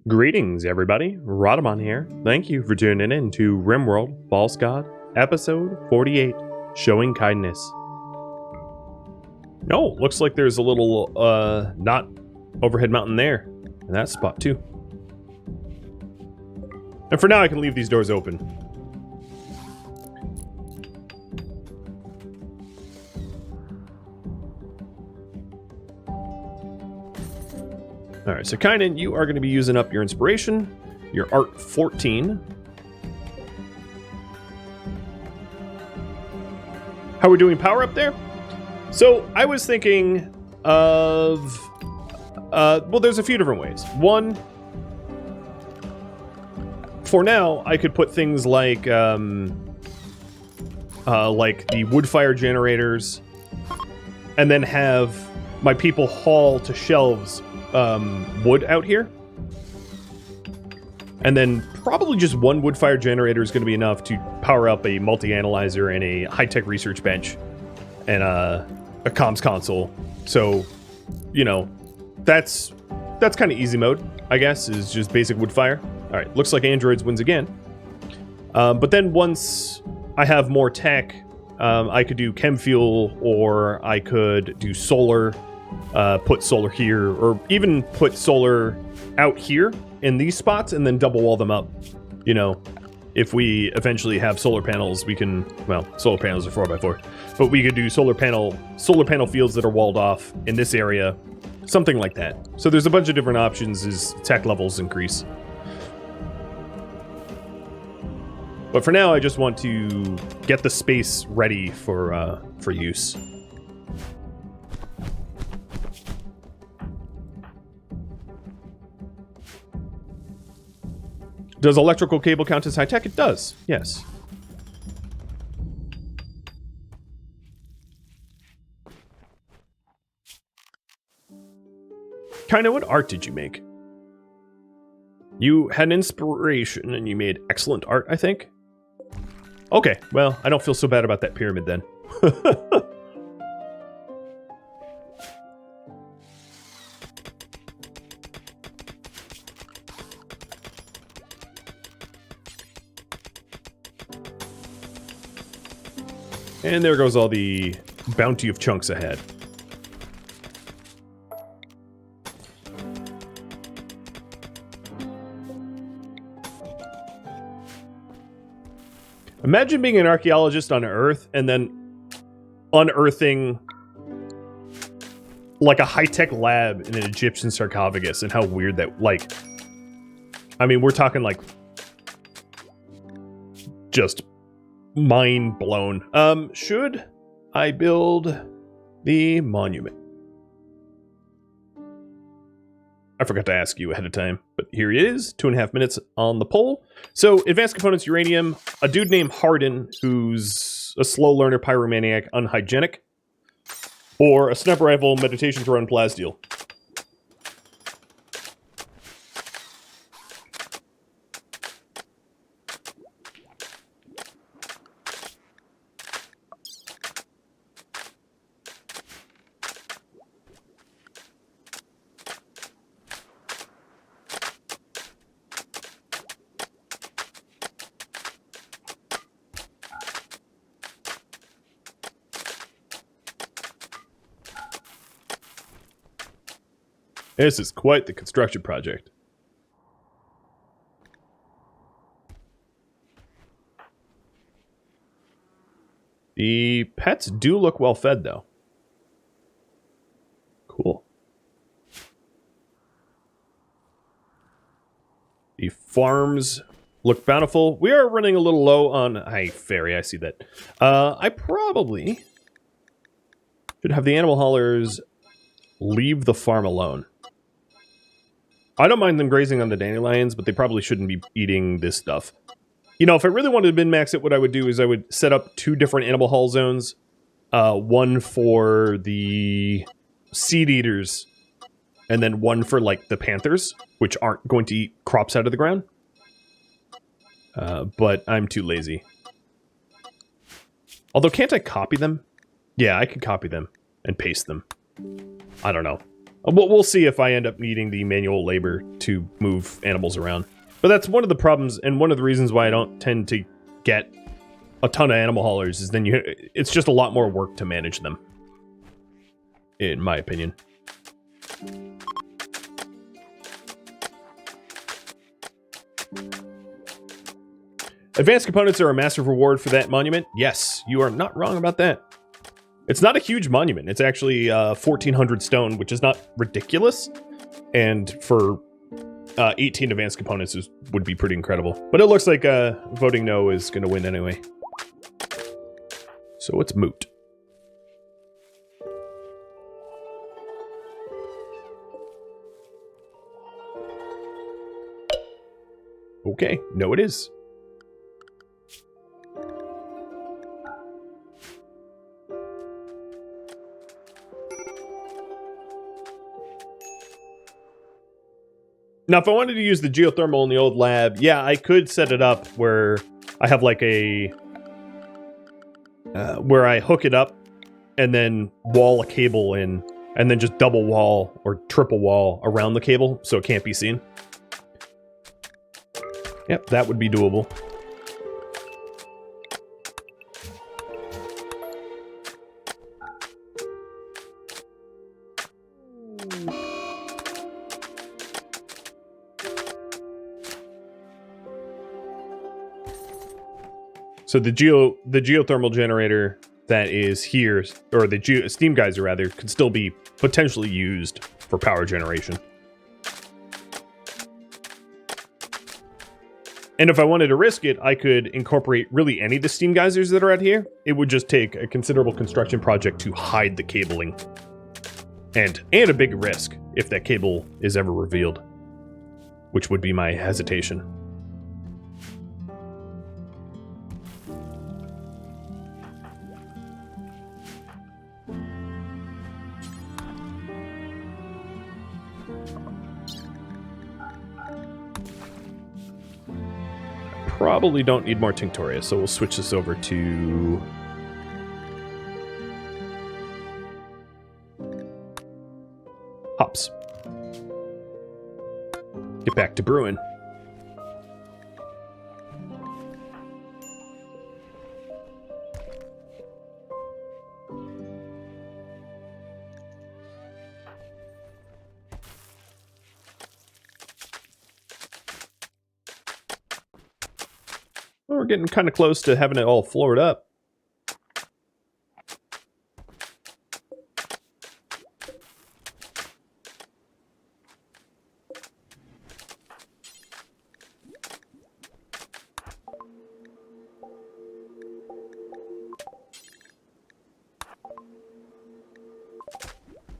Greetings, everybody. Rhadamant here. Thank you for tuning in to RimWorld False God, episode 48, Showing Kindness. Oh, looks like there's a little, not overhead mountain there in that spot, too. And for now, I can leave these doors open. Alright, so Kynan, you are going to be using up your inspiration, your art 14. How we're doing power up there? So, I was thinking of... well, there's a few different ways. One, for now, I could put things like the wood fire generators, and then have my people haul to shelves wood out here. And then probably just one wood fire generator is going to be enough to power up a multi-analyzer and a high-tech research bench and a comms console. So, you know, that's kind of easy mode, I guess, is just basic wood fire. All right, looks like Androids wins again. But then once I have more tech, I could do chem fuel, or I could do solar, put solar here, or even put solar out here in these spots and then double wall them up. You know, if we eventually have solar panels, we can, well, solar panels are 4x4, but we could do solar panel fields that are walled off in this area, something like that. So there's a bunch of different options as tech levels increase. But for now, I just want to get the space ready for use. Does electrical cable count as high-tech? It does, yes. Kinda, what art did you make? You had an inspiration and you made excellent art, I think? Okay, well, I don't feel so bad about that pyramid then. And there goes all the bounty of chunks ahead. Imagine being an archaeologist on Earth and then unearthing like a high-tech lab in an Egyptian sarcophagus, and how weird that, like, I mean, we're talking like just mind blown. Should I build the monument? I forgot to ask you ahead of time, but here it is, 2.5 minutes on the poll. So, advanced components, uranium, a dude named Hardin, who's a slow learner, pyromaniac, unhygienic, or a sniper rifle, meditation throw, and plasdeal. This is quite the construction project. The pets do look well fed, though. Cool. The farms look bountiful. We are running a little low on... Hi, fairy, I see that. I probably should have the animal haulers leave the farm alone. I don't mind them grazing on the dandelions, but they probably shouldn't be eating this stuff. You know, if I really wanted to min-max it, what I would do is I would set up 2 different animal haul zones. One for the seed eaters, and then one for, like, the panthers, which aren't going to eat crops out of the ground. But I'm too lazy. Although, can't I copy them? Yeah, I could copy them and paste them. I don't know. We'll see if I end up needing the manual labor to move animals around. But that's one of the problems, and one of the reasons why I don't tend to get a ton of animal haulers is then it's just a lot more work to manage them, in my opinion. Advanced components are a massive reward for that monument. Yes, you are not wrong about that. It's not a huge monument. It's actually 1,400 stone, which is not ridiculous. And for 18 advanced components would be pretty incredible. But it looks like voting no is going to win anyway. So it's moot. Okay, no it is. Now, if I wanted to use the geothermal in the old lab, yeah, I could set it up where I have like a... where I hook it up and then wall a cable in, and then just double wall or triple wall around the cable so it can't be seen. Yep, that would be doable. So the geothermal generator that is here, or the steam geyser rather, could still be potentially used for power generation. And if I wanted to risk it, I could incorporate really any of the steam geysers that are out here. It would just take a considerable construction project to hide the cabling. And a big risk if that cable is ever revealed, which would be my hesitation. Probably don't need more Tinctoria, so we'll switch this over to... hops. Get back to brewing. We're getting kind of close to having it all floored up.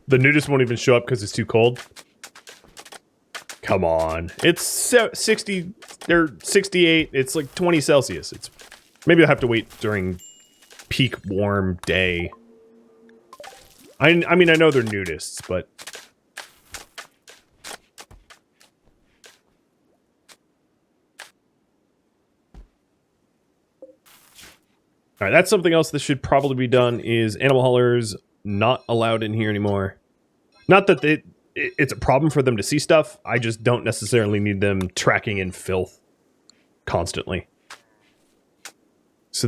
The nudist won't even show up because it's too cold. Come on. It's 60 or 68. It's like 20 Celsius. Maybe I'll have to wait during peak warm day. I mean, I know they're nudists, but... Alright, that's something else that should probably be done, is animal haulers not allowed in here anymore. Not that it's a problem for them to see stuff. I just don't necessarily need them tracking in filth constantly. So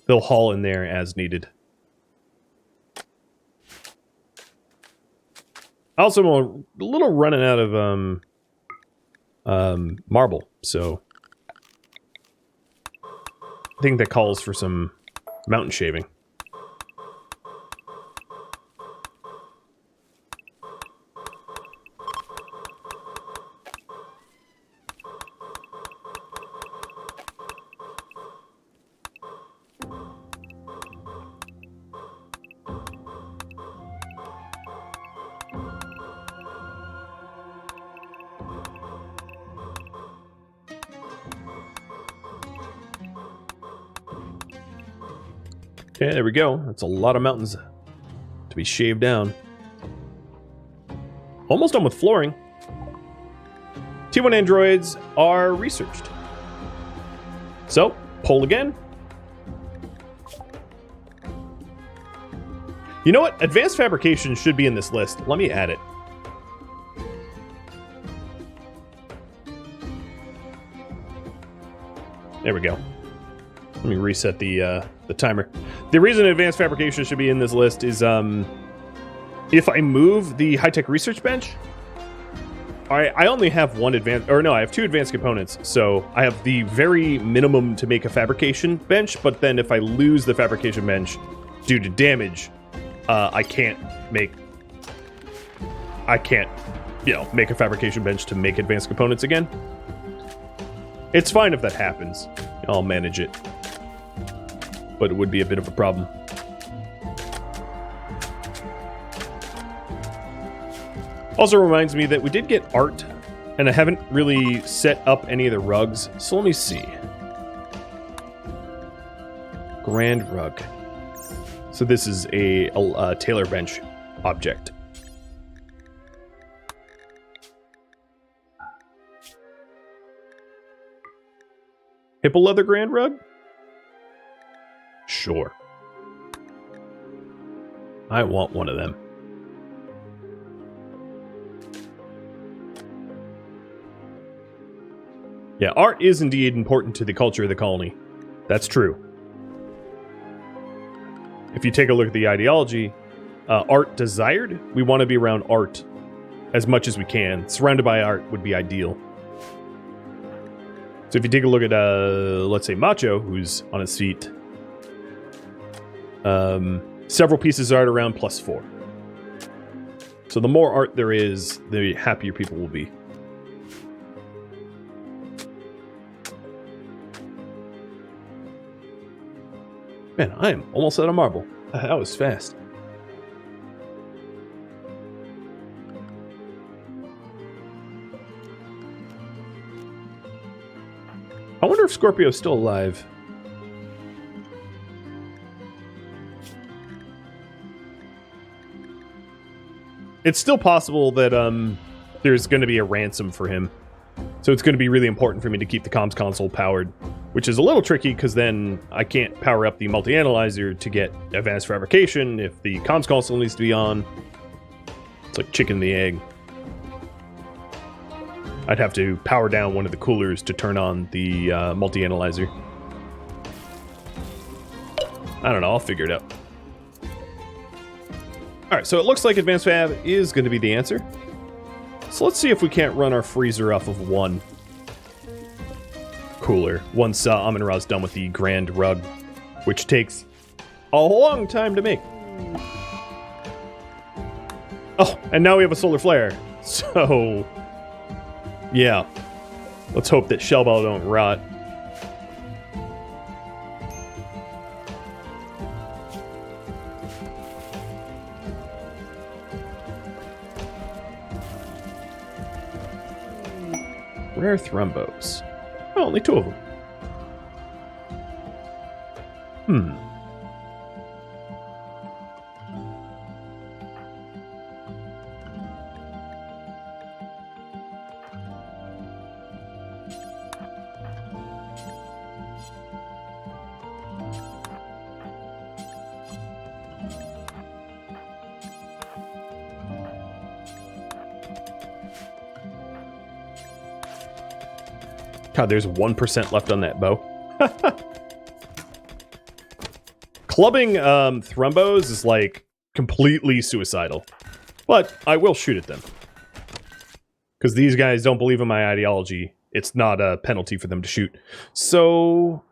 they'll haul in there as needed. Also, I'm a little running out of marble, so I think that calls for some mountain shaving. Okay, there we go. That's a lot of mountains to be shaved down. Almost done with flooring. T1 androids are researched. So, poll again. You know what? Advanced fabrication should be in this list. Let me add it. There we go. Let me reset the timer. The reason advanced fabrication should be in this list is if I move the high-tech research bench, I only have one advanced, or no, I have two advanced components. So I have the very minimum to make a fabrication bench, but then if I lose the fabrication bench due to damage, I can't, you know, make a fabrication bench to make advanced components again. It's fine if that happens. I'll manage it. But it would be a bit of a problem. Also reminds me that we did get art, and I haven't really set up any of the rugs. So let me see. Grand rug. So this is a tailor bench object. Hippo leather grand rug? Sure. I want one of them. Yeah, art is indeed important to the culture of the colony. That's true. If you take a look at the ideology, art desired, we want to be around art as much as we can. Surrounded by art would be ideal. So if you take a look at, let's say, Macho, who's on his feet, several pieces of art around +4. So the more art there is, the happier people will be. Man, I am almost out of marble. That was fast. I wonder if Scorpio's still alive. It's still possible that there's going to be a ransom for him. So it's going to be really important for me to keep the comms console powered, which is a little tricky because then I can't power up the multi-analyzer to get advanced fabrication if the comms console needs to be on. It's like chicken and the egg. I'd have to power down one of the coolers to turn on the multi-analyzer. I don't know, I'll figure it out. Alright, so it looks like advanced fab is going to be the answer. So let's see if we can't run our freezer off of one cooler once Amun-Ra's done with the grand rug, which takes a long time to make. Oh, and now we have a solar flare. So, yeah. Let's hope that Shellball don't rot. Rare thrombos. Oh, only 2 of them. God, there's 1% left on that bow. Clubbing thrombos is like completely suicidal. But I will shoot at them. Because these guys don't believe in my ideology. It's not a penalty for them to shoot. So,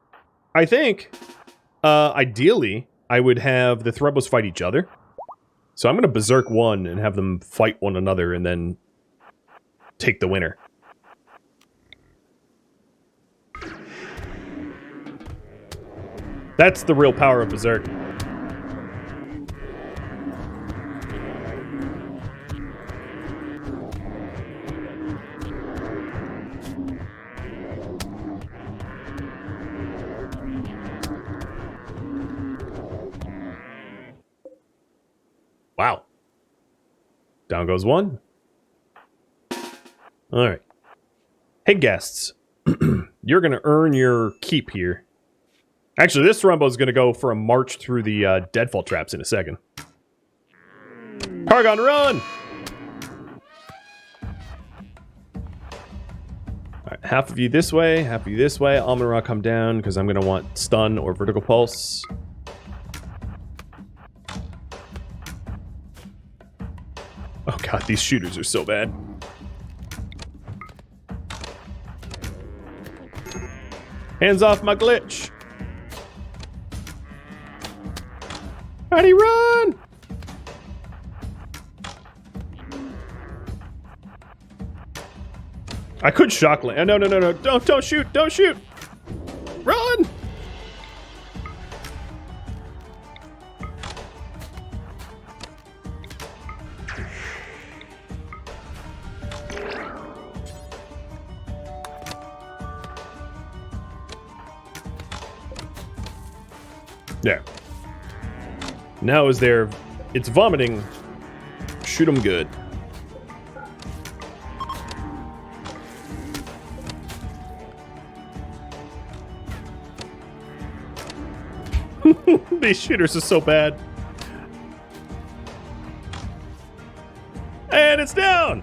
I think, ideally, I would have the thrombos fight each other. So I'm going to berserk one and have them fight one another and then take the winner. That's the real power of Berserk. Wow. Down goes one. All right. Hey, guests. You're going to earn your keep here. Actually, this Rumbo is going to go for a march through the deadfall traps in a second. Paragon, run! Alright, half of you this way, half of you this way. Almond Rock, come down, because I'm going to want stun or vertical pulse. Oh god, these shooters are so bad. Hands off my glitch! How'd he run? I could shock land. No, no, no, no. Don't shoot. Don't shoot. Run. Yeah. Now is there... It's vomiting. Shoot him good. These shooters are so bad. And it's down!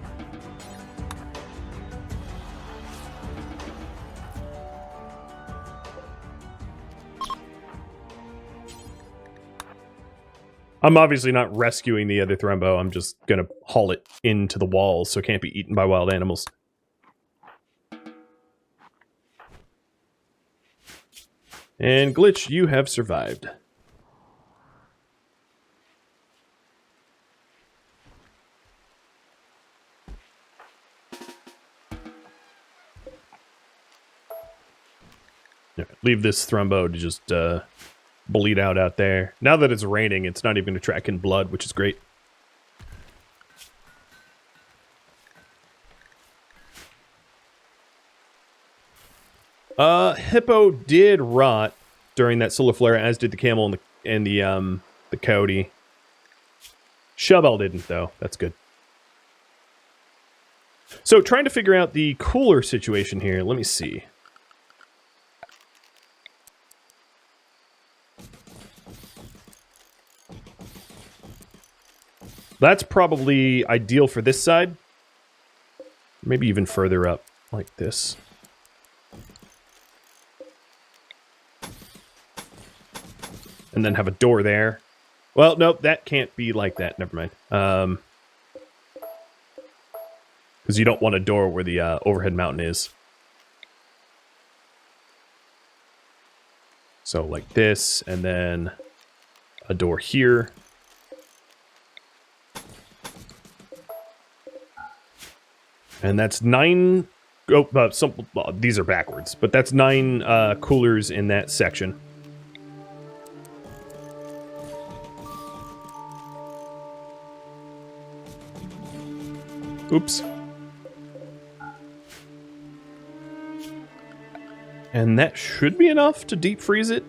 I'm obviously not rescuing the other Thrumbo. I'm just gonna haul it into the walls so it can't be eaten by wild animals. And Glitch, you have survived. Yeah, leave this Thrumbo to just bleed out there. Now that it's raining, it's not even going to track in blood, which is great. Hippo did rot during that solar flare, as did the camel and the coyote. Shovel didn't, though. That's good. So, trying to figure out the cooler situation here. Let me see. That's probably ideal for this side. Maybe even further up, like this. And then have a door there. Well, nope, that can't be like that. Never mind. Because you don't want a door where the overhead mountain is. So like this, and then a door here. And that's 9... Oh, these are backwards. But that's 9 coolers in that section. Oops. And that should be enough to deep freeze it.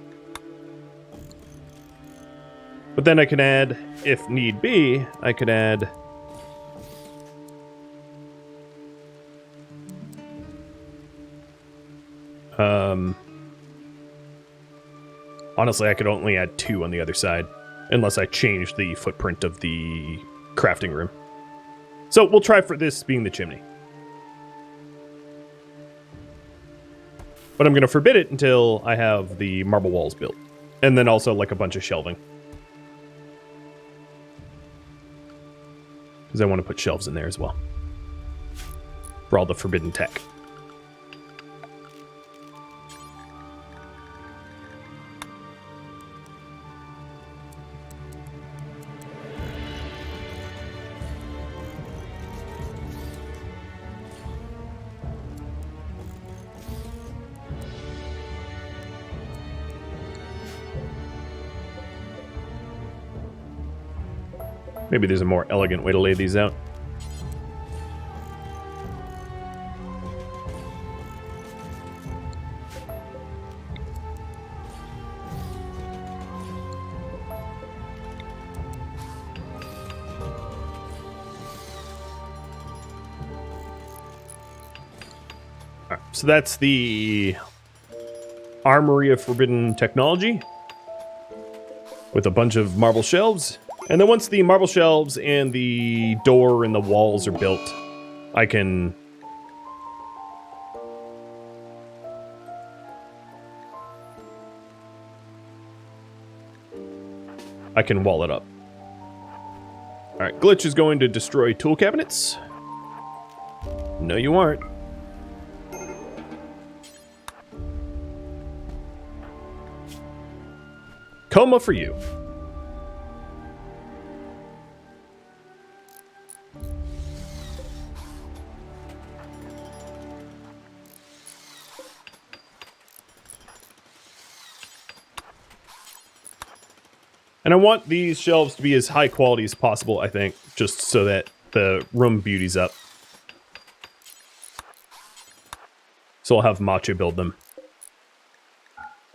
But then I can add, if need be, I could add... honestly, I could only add 2 on the other side, unless I change the footprint of the crafting room. So we'll try for this being the chimney. But I'm going to forbid it until I have the marble walls built. And then also like a bunch of shelving. Because I want to put shelves in there as well. For all the forbidden tech. Maybe there's a more elegant way to lay these out. All right, so that's the Armory of Forbidden Technology with a bunch of marble shelves. And then once the marble shelves and the door and the walls are built, I can wall it up. Alright, Glitch is going to destroy tool cabinets. No, you aren't. Coma for you. And I want these shelves to be as high quality as possible, I think, just so that the room beauty's up. So I'll have Macho build them.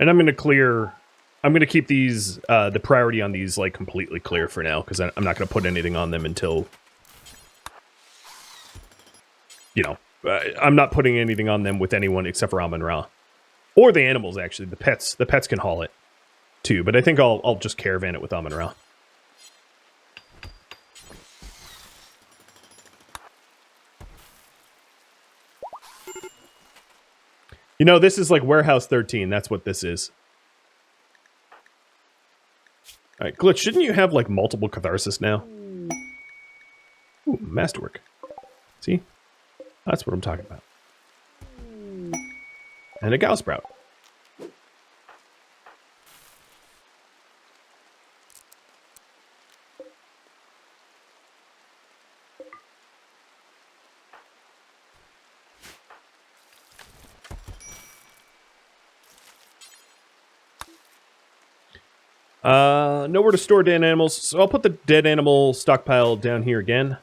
And I'm going to keep these, the priority on these, like, completely clear for now, because I'm not going to put anything on them until, you know, I'm not putting anything on them with anyone except for Amon-Ra. Or the animals, actually. The pets can haul it, too, but I think I'll just caravan it with Amon-Ra. You know, this is like Warehouse 13. That's what this is. All right, Glitch, shouldn't you have, like, multiple catharsis now? Ooh, masterwork. See? That's what I'm talking about. And a Gauss Sprout. Nowhere to store dead animals, so I'll put the dead animal stockpile down here again.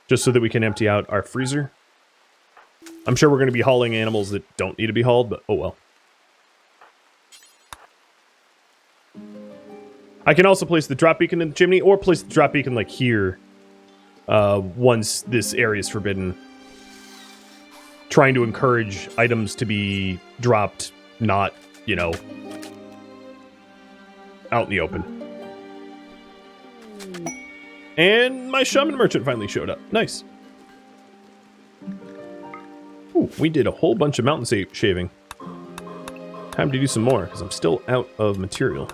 Just so that we can empty out our freezer. I'm sure we're going to be hauling animals that don't need to be hauled, but oh well. I can also place the drop beacon in the chimney, or place the drop beacon like here, once this area is forbidden. Trying to encourage items to be dropped, not, you know, out in the open. And my shaman merchant finally showed up. Nice. Ooh, we did a whole bunch of mountain shaving. Time to do some more, because I'm still out of material.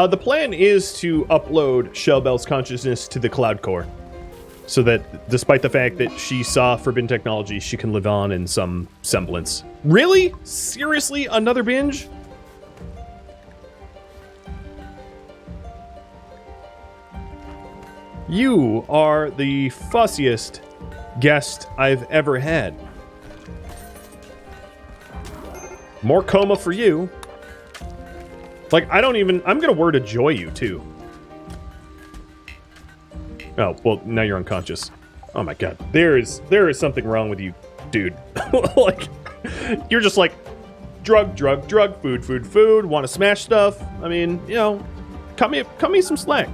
The plan is to upload Shellbell's consciousness to the Cloud Core, so that despite the fact that she saw forbidden technology, she can live on in some semblance. Really? Seriously? Another binge? You are the fussiest guest I've ever had. More coma for you. Like, I'm gonna word a joy you, too. Oh, well, now you're unconscious. Oh my god. There is something wrong with you, dude. Like, you're just like, drug, food, want to smash stuff. I mean, you know, cut me some slack.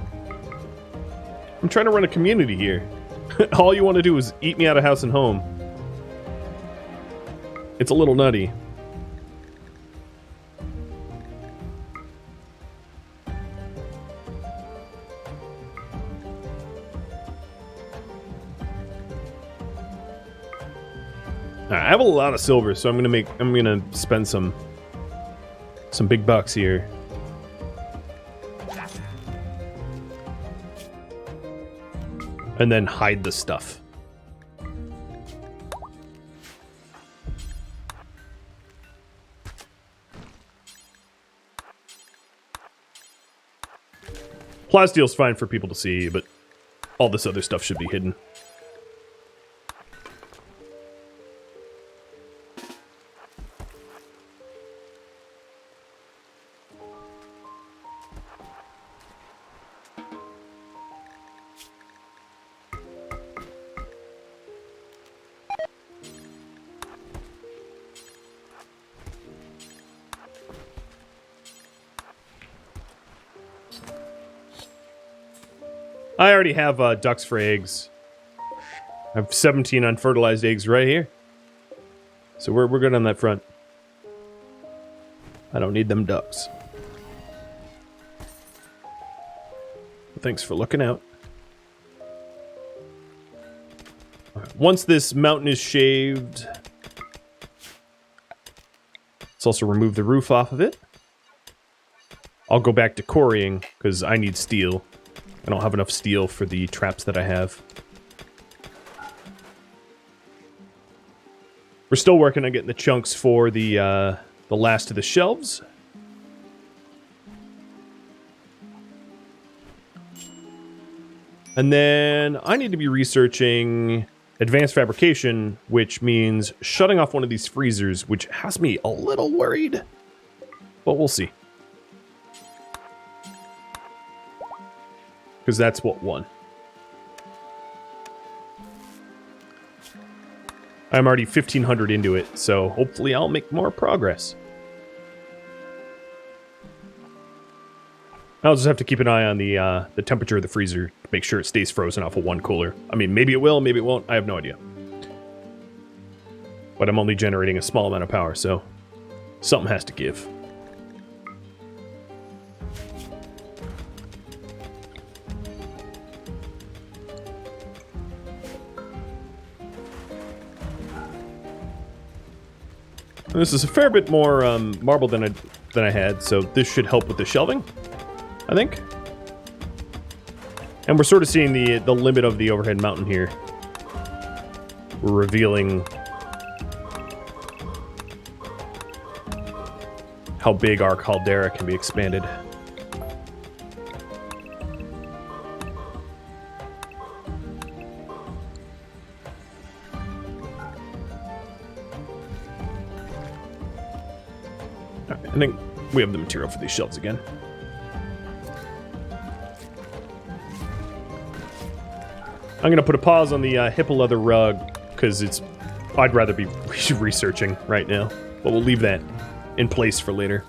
I'm trying to run a community here. All you want to do is eat me out of house and home. It's a little nutty. I have a lot of silver, so I'm gonna spend some big bucks here. And then hide the stuff. Plastile's fine for people to see, but all this other stuff should be hidden. I already have ducks for eggs. I have 17 unfertilized eggs right here. So we're good on that front. I don't need them ducks. Thanks for looking out. Right, once this mountain is shaved, let's also remove the roof off of it. I'll go back to quarrying, because I need steel. I don't have enough steel for the traps that I have. We're still working on getting the chunks for the last of the shelves. And then I need to be researching advanced fabrication, which means shutting off one of these freezers, which has me a little worried. But we'll see. Because that's what won. I'm already 1,500 into it, so hopefully I'll make more progress. I'll just have to keep an eye on the temperature of the freezer to make sure it stays frozen off of one cooler. I mean, maybe it will, maybe it won't. I have no idea. But I'm only generating a small amount of power, so something has to give. This is a fair bit more marble than I had, so this should help with the shelving, I think. And we're sort of seeing the limit of the overhead mountain here. We're revealing how big our caldera can be expanded. I think we have the material for these shelves again. I'm going to put a pause on the hippo leather rug, because I'd rather be researching right now. But we'll leave that in place for later.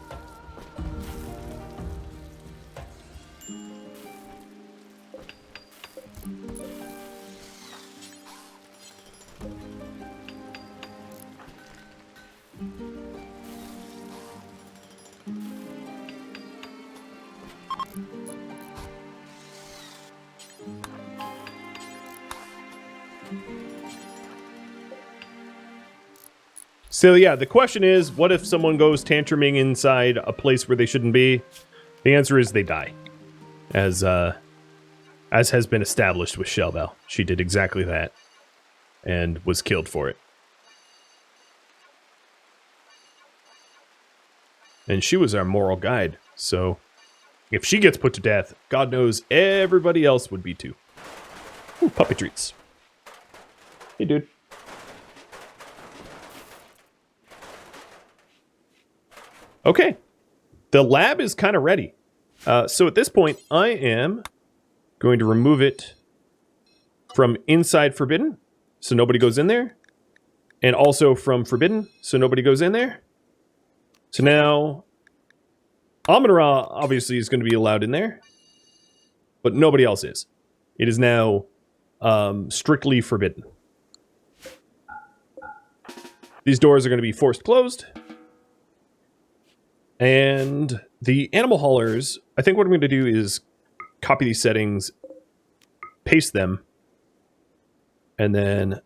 So yeah, the question is, what if someone goes tantruming inside a place where they shouldn't be? The answer is they die. As has been established with Shelbel. She did exactly that. And was killed for it. And she was our moral guide, so if she gets put to death, God knows everybody else would be too. Ooh, puppy treats. Hey, dude. Okay, the lab is kind of ready. So at this point, I am going to remove it from inside Forbidden, so nobody goes in there. And also from Forbidden, so nobody goes in there. So now, Amun-Ra obviously is going to be allowed in there, but nobody else is. It is now strictly Forbidden. These doors are going to be forced closed. And the animal haulers, I think what I'm going to do is copy these settings, paste them, and then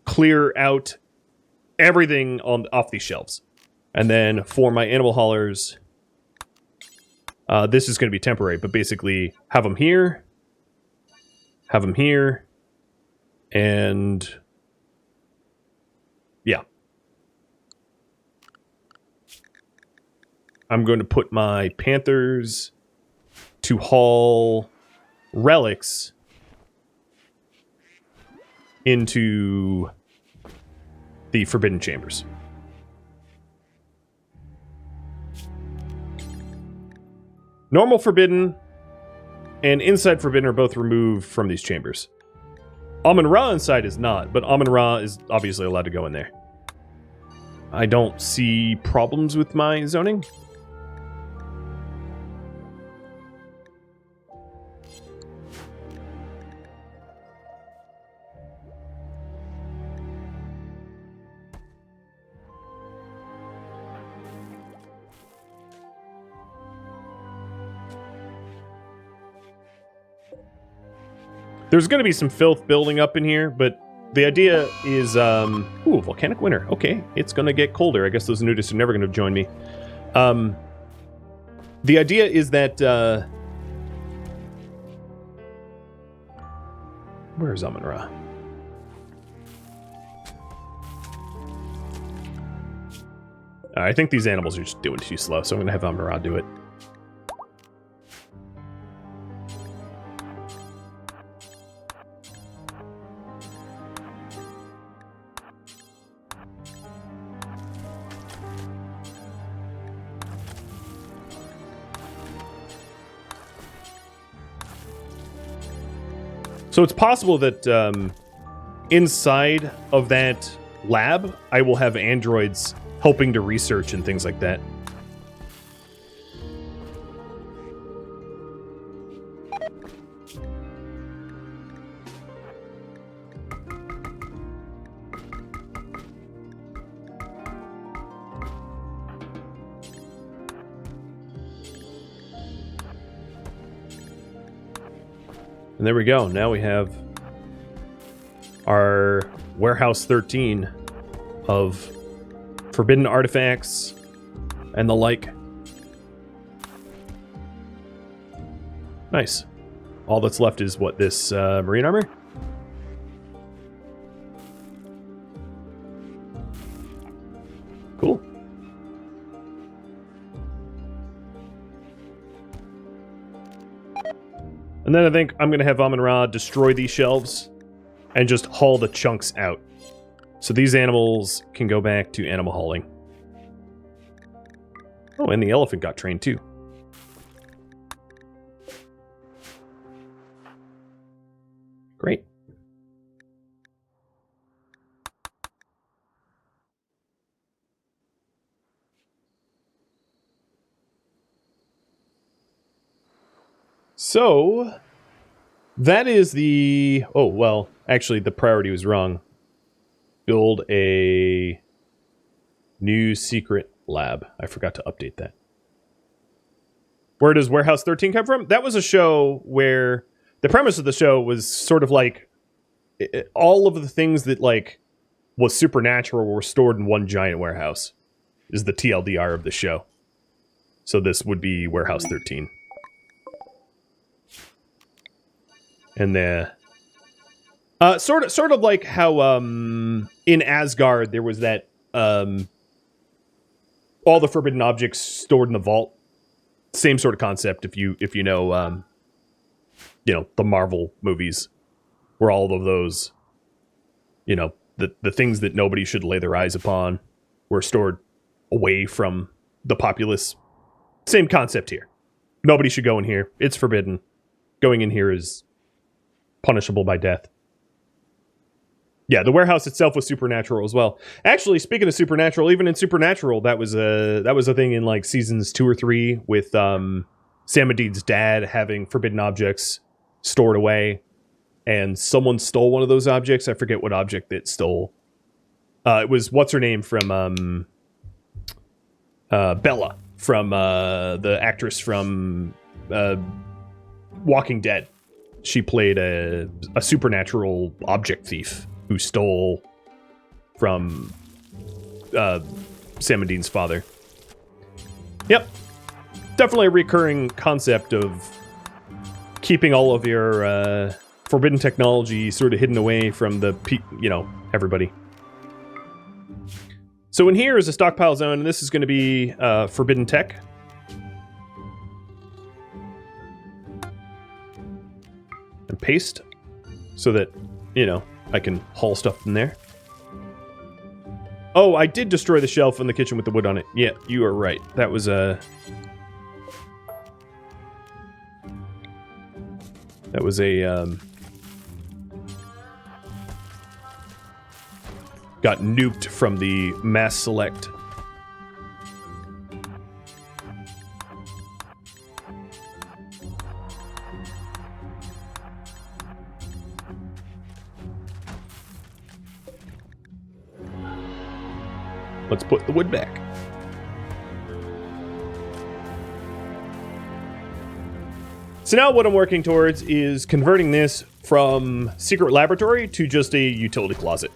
clear out everything off these shelves. And then for my animal haulers, this is going to be temporary, but basically have them here, and yeah. I'm going to put my panthers to haul relics into the Forbidden Chambers. Normal Forbidden and Inside Forbidden are both removed from these chambers. Amun-Ra inside is not, but Amun-Ra is obviously allowed to go in there. I don't see problems with my zoning. There's going to be some filth building up in here, but the idea is, ooh, volcanic winter. Okay, it's going to get colder. I guess those nudists are never going to join me. The idea is that, where's Amun-Ra? I think these animals are just doing too slow, so I'm going to have Amun-Ra do it. So it's possible that inside of that lab, I will have androids helping to research and things like that. And there we go. Now we have our Warehouse 13 of forbidden artifacts and the like. Nice. All that's left is what, this marine armor? Cool. And then I think I'm going to have Amun-Ra destroy these shelves and just haul the chunks out. So these animals can go back to animal hauling. Oh, and the elephant got trained too. Great. So, that is the... Oh, well, actually, the priority was wrong. Build a new secret lab. I forgot to update that. Where does Warehouse 13 come from? That was a show where the premise of the show was sort of like all of the things that like was supernatural were stored in one giant warehouse. Is the TLDR of the show. So this would be Warehouse 13. And the sort of like how in Asgard there was that all the forbidden objects stored in the vault. Same sort of concept if you know the Marvel movies, where all of those the things that nobody should lay their eyes upon were stored away from the populace. Same concept here. Nobody should go in here. It's forbidden. Going in here is punishable by death. Yeah, the warehouse itself was supernatural as well. Actually, speaking of supernatural, even in Supernatural, that was a thing in like seasons 2 or 3 with Sam Medid's dad having forbidden objects stored away, and someone stole one of those objects. I forget what object it stole. It was what's her name from Bella from the actress from Walking Dead. She played a supernatural object thief who stole from Sam Medid's father. Yep. Definitely a recurring concept of keeping all of your forbidden technology sort of hidden away from the everybody. So in here is a stockpile zone, and this is going to be forbidden tech. And paste so that, I can haul stuff from there. Oh, I did destroy the shelf in the kitchen with the wood on it. Yeah, you are right. That was a... got nuked from the mass select. Let's put the wood back. So now what I'm working towards is converting this from secret laboratory to just a utility closet.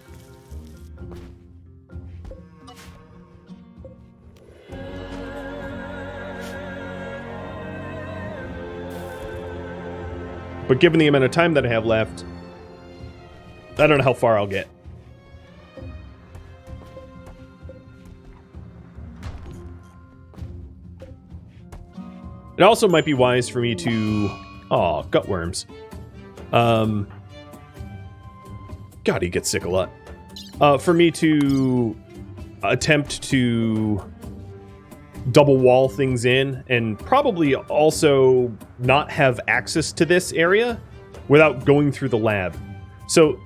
But given the amount of time that I have left, I don't know how far I'll get. It also might be wise for me to... Aw, gutworms. God, he gets sick a lot. For me to attempt to double wall things in and probably also not have access to this area without going through the lab. So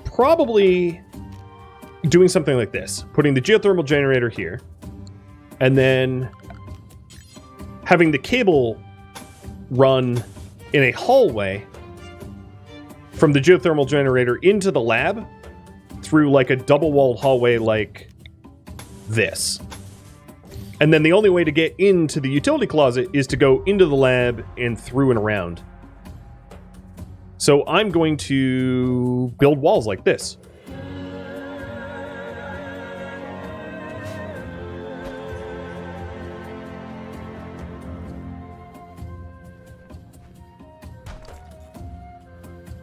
probably doing something like this. Putting the geothermal generator here. And then having the cable run in a hallway from the geothermal generator into the lab through like a double-walled hallway like this. And then the only way to get into the utility closet is to go into the lab and through and around. So I'm going to build walls like this.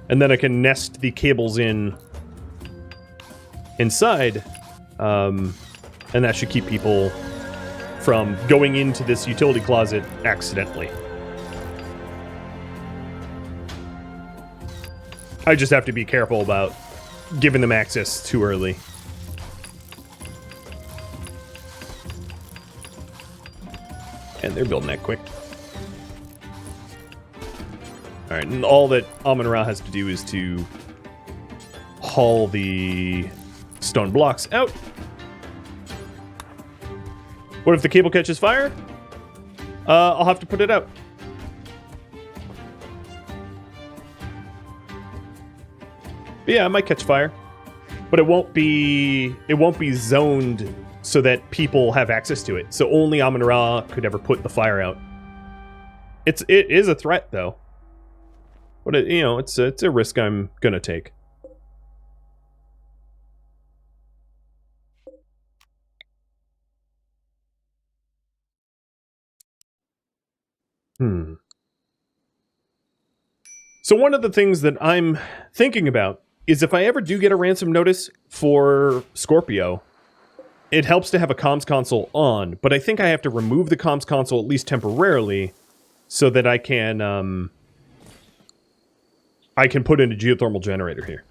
And then I can nest the cables inside, and that should keep people from going into this utility closet accidentally. I just have to be careful about giving them access too early. And they're building that quick. Alright, and all that Amun-Ra has to do is to haul the stone blocks out. What if the cable catches fire? I'll have to put it out. But yeah, it might catch fire. But it won't be zoned so that people have access to it. So only Amun-Ra could ever put the fire out. It is a threat though. But it's a risk I'm gonna take. So one of the things that I'm thinking about is if I ever do get a ransom notice for Scorpio, it helps to have a comms console on, but I think I have to remove the comms console at least temporarily so that I can put in a geothermal generator here.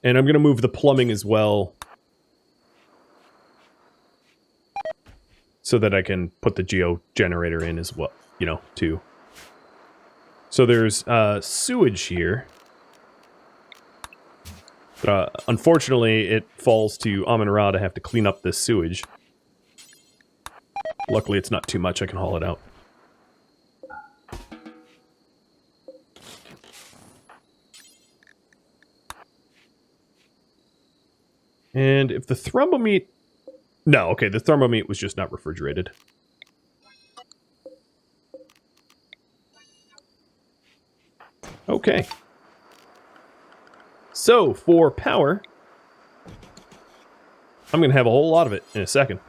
And I'm going to move the plumbing as well so that I can put the geo generator in as well, too. So there's sewage here. But unfortunately, it falls to Amun-Ra to have to clean up this sewage. Luckily, it's not too much. I can haul it out. And if the thermomeat... No, okay, the thermomeat was just not refrigerated. Okay. So, for power, I'm going to have a whole lot of it in a second.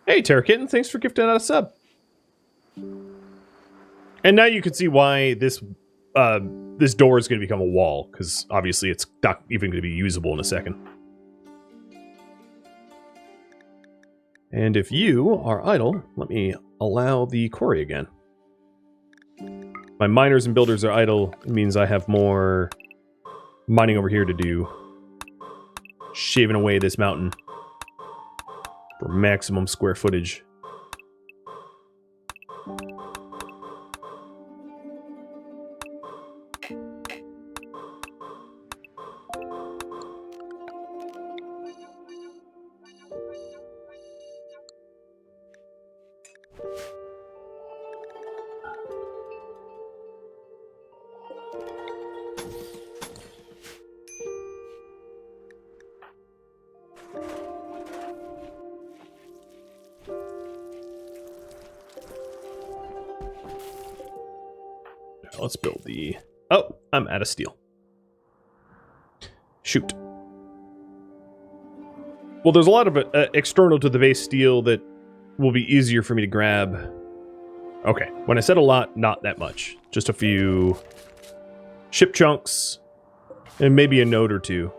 Hey, Terra Kitten, thanks for gifting out a sub. And now you can see why this this door is going to become a wall, because obviously it's not even going to be usable in a second. And if you are idle, let me allow the quarry again. My miners and builders are idle. It means I have more mining over here to do. Shaving away this mountain. for maximum square footage. Let's build the... Oh, I'm out of steel. Shoot. Well, there's a lot of external to the base steel that will be easier for me to grab. Okay, when I said a lot, not that much. Just a few ship chunks and maybe a node or two.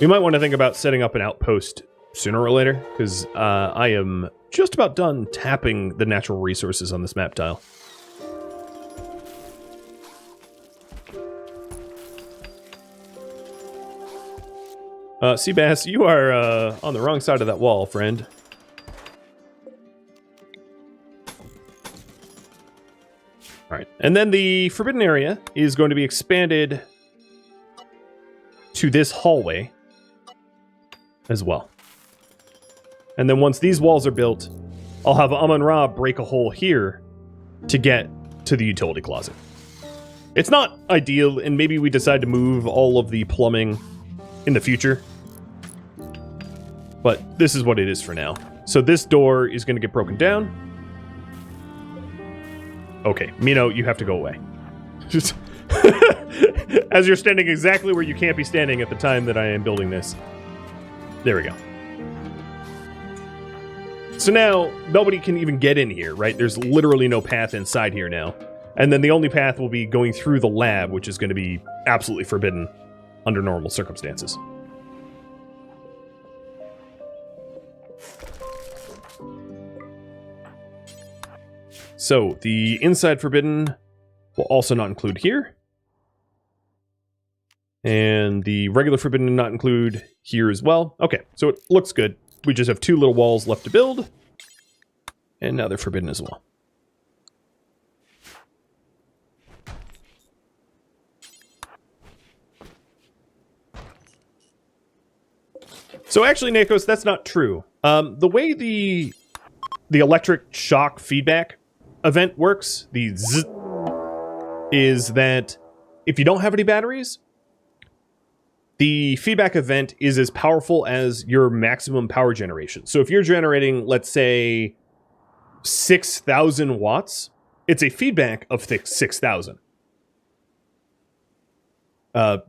We might want to think about setting up an outpost sooner or later, because I am just about done tapping the natural resources on this map tile. Seabass, you are on the wrong side of that wall, friend. Alright, and then the forbidden area is going to be expanded to this hallway as well. And then once these walls are built, I'll have Amon-Ra break a hole here to get to the utility closet. It's not ideal, and maybe we decide to move all of the plumbing in the future. But this is what it is for now. So this door is going to get broken down. Okay, Mino, you have to go away. Just as you're standing exactly where you can't be standing at the time that I am building this. There we go. So now, nobody can even get in here, right? There's literally no path inside here now. And then the only path will be going through the lab, which is going to be absolutely forbidden under normal circumstances. So, the inside forbidden will also not include here. And the regular forbidden will not include here as well. Okay, so it looks good. We just have two little walls left to build. And now they're forbidden as well. So actually, Nakos, that's not true. The way the electric shock feedback event works, the zzz, is that if you don't have any batteries, the feedback event is as powerful as your maximum power generation. So if you're generating, let's say, 6,000 watts, it's a feedback of 6,000.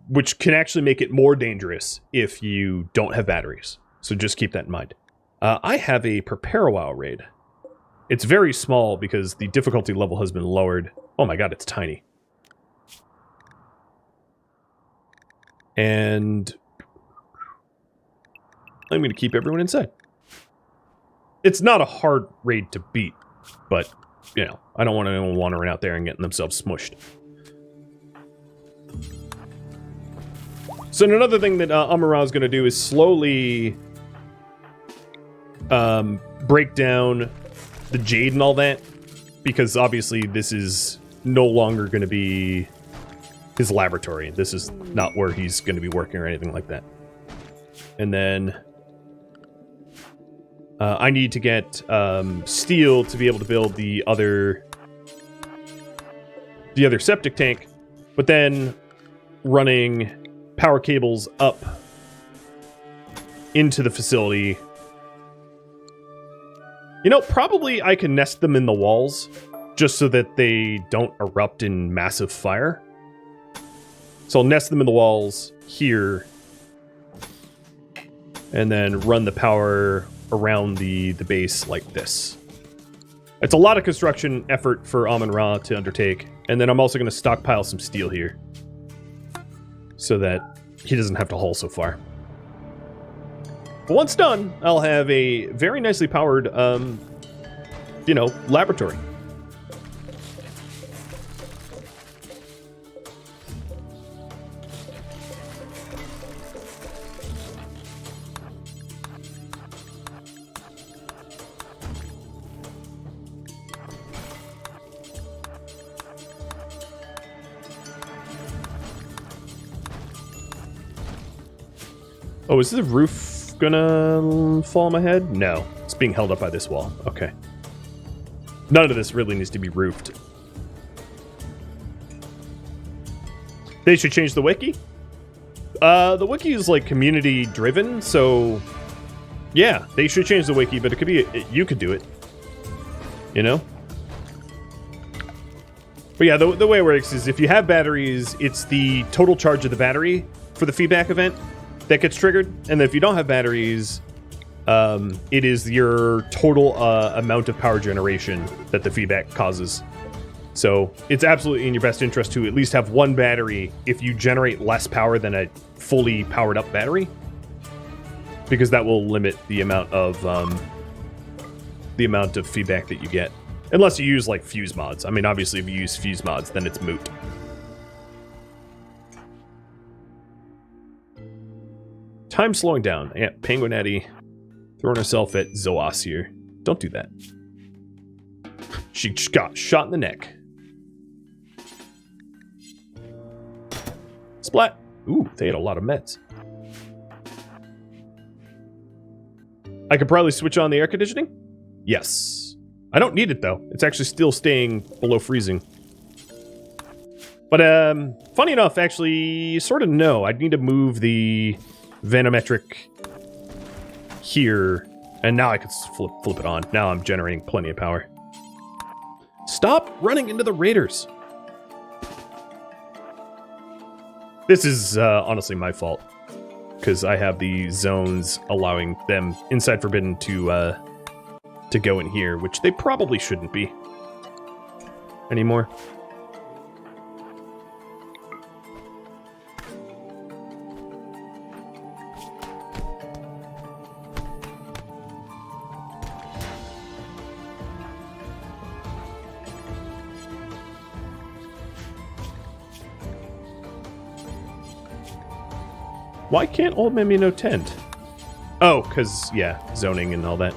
Which can actually make it more dangerous if you don't have batteries. So just keep that in mind. I have a Prepare a While raid. It's very small because the difficulty level has been lowered. Oh my god, it's tiny. And I'm going to keep everyone inside. It's not a hard raid to beat, but, you know, I don't want anyone wandering out there and getting themselves smushed. So another thing that Amon-Ra is going to do is slowly break down the jade and all that, because obviously this is no longer going to be his laboratory. This is not where he's going to be working or anything like that. And then I need to get steel to be able to build the other septic tank, but then running power cables up into the facility. You know, probably I can nest them in the walls just so that they don't erupt in massive fire. So I'll nest them in the walls here and then run the power around the base like this. It's a lot of construction effort for Amon-Ra to undertake. And then I'm also going to stockpile some steel here so that he doesn't have to haul so far. But once done, I'll have a very nicely powered, laboratory. Oh, is the roof gonna fall on my head? No. It's being held up by this wall. Okay. None of this really needs to be roofed. They should change the wiki? The wiki is like community driven, so yeah, they should change the wiki, but it could be, you could do it. You know? But yeah, the way it works is if you have batteries, it's the total charge of the battery for the feedback event that gets triggered. And then if you don't have batteries, it is your total amount of power generation that the feedback causes. So it's absolutely in your best interest to at least have one battery if you generate less power than a fully powered up battery, because that will limit the amount of feedback that you get. Unless you use like fuse mods. I mean, obviously if you use fuse mods, then it's moot. Time slowing down. Yeah, Penguin Eddie throwing herself at Zoas here. Don't do that. She just got shot in the neck. Splat. Ooh, they had a lot of meds. I could probably switch on the air conditioning? Yes. I don't need it, though. It's actually still staying below freezing. But, funny enough, actually, sort of no. I'd need to move the vanometric here. And now I can flip it on. Now I'm generating plenty of power. Stop running into the raiders. This is honestly my fault, because I have the zones allowing them inside Forbidden to go in here, which they probably shouldn't be anymore. Why can't Old Man Mino tend? Oh, because, yeah, zoning and all that.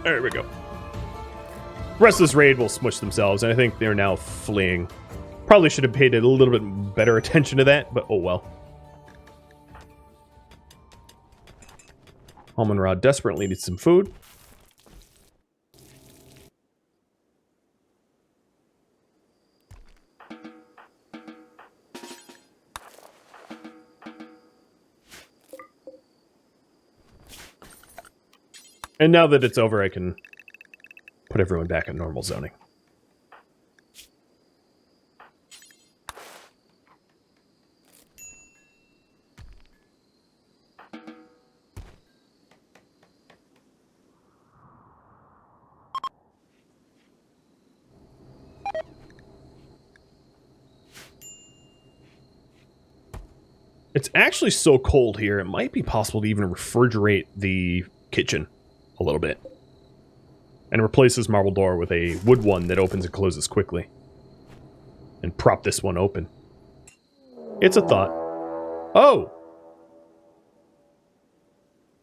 There we go. The rest of this raid will smush themselves, and I think they're now fleeing. Probably should have paid a little bit better attention to that, but oh well. Almond Rod desperately needs some food. And now that it's over, I can put everyone back in normal zoning. It's actually so cold here, it might be possible to even refrigerate the kitchen a little bit and replace this marble door with a wood one that opens and closes quickly, and prop this one open. It's a thought. Oh,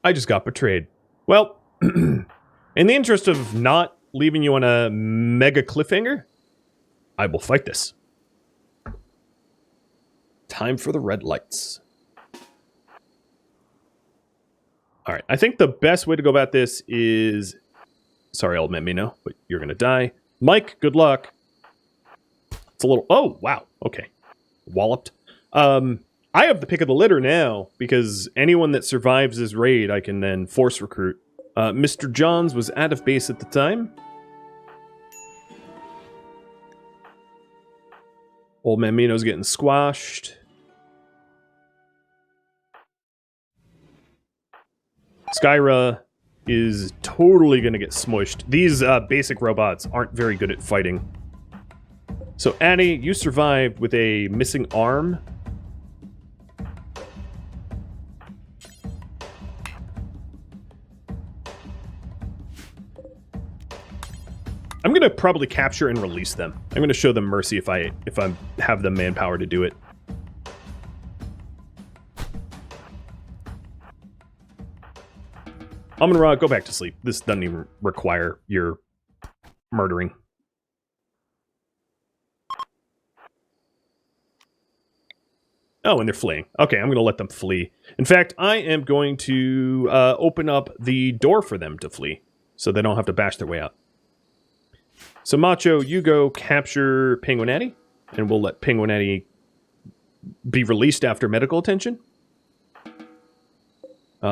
I just got betrayed. Well, in the interest of not leaving you on a mega cliffhanger, I will fight this. Time for the red lights. All right, I think the best way to go about this is... Sorry, Old Man Mino, but you're going to die. Mike, good luck. It's a little... Oh, wow. Okay. Walloped. I have the pick of the litter now, because anyone that survives this raid, I can then force recruit. Mr. Johns was out of base at the time. Old Man Mino's getting squashed. Skyra is totally going to get smushed. These basic robots aren't very good at fighting. So, Addie, you survived with a missing arm. I'm going to probably capture and release them. I'm going to show them mercy if I have the manpower to do it. Amon-Ra, go back to sleep. This doesn't even require your murdering. Oh, and they're fleeing. Okay, I'm going to let them flee. In fact, I am going to open up the door for them to flee, so they don't have to bash their way out. So, Macho, you go capture Penguinetti, and we'll let Penguinetti be released after medical attention.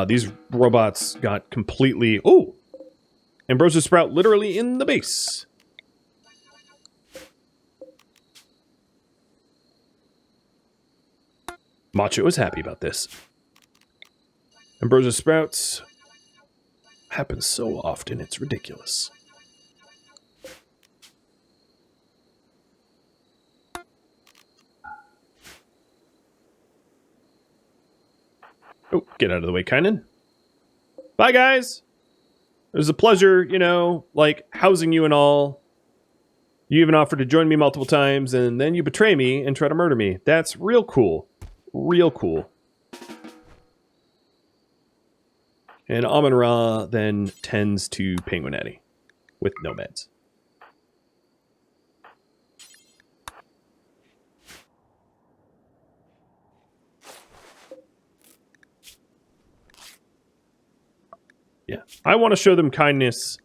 These robots got completely... Oh! Ambrosia Sprout literally in the base. Macho is happy about this. Ambrosia Sprouts happens so often, it's ridiculous. Oh, get out of the way, Kynan. Bye, guys! It was a pleasure, you know, like, housing you and all. You even offered to join me multiple times, and then you betray me and try to murder me. That's real cool. Real cool. And Amon-Ra then tends to Penguinetti with no meds. Yeah, I want to show them kindness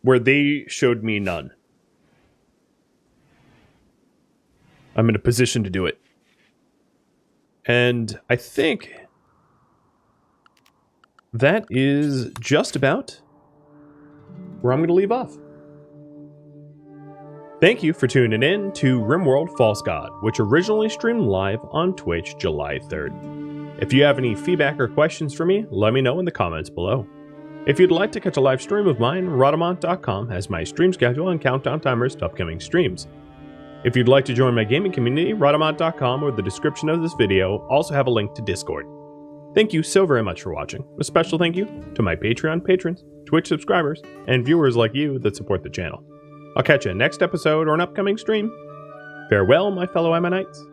where they showed me none. I'm in a position to do it. And I think that is just about where I'm going to leave off. Thank you for tuning in to RimWorld False God, which originally streamed live on Twitch July 3rd. If you have any feedback or questions for me, let me know in the comments below. If you'd like to catch a live stream of mine, Rhadamant.com has my stream schedule and countdown timers to upcoming streams. If you'd like to join my gaming community, Rhadamant.com or the description of this video also have a link to Discord. Thank you so very much for watching. A special thank you to my Patreon patrons, Twitch subscribers, and viewers like you that support the channel. I'll catch you in next episode or an upcoming stream. Farewell, my fellow Ammonites.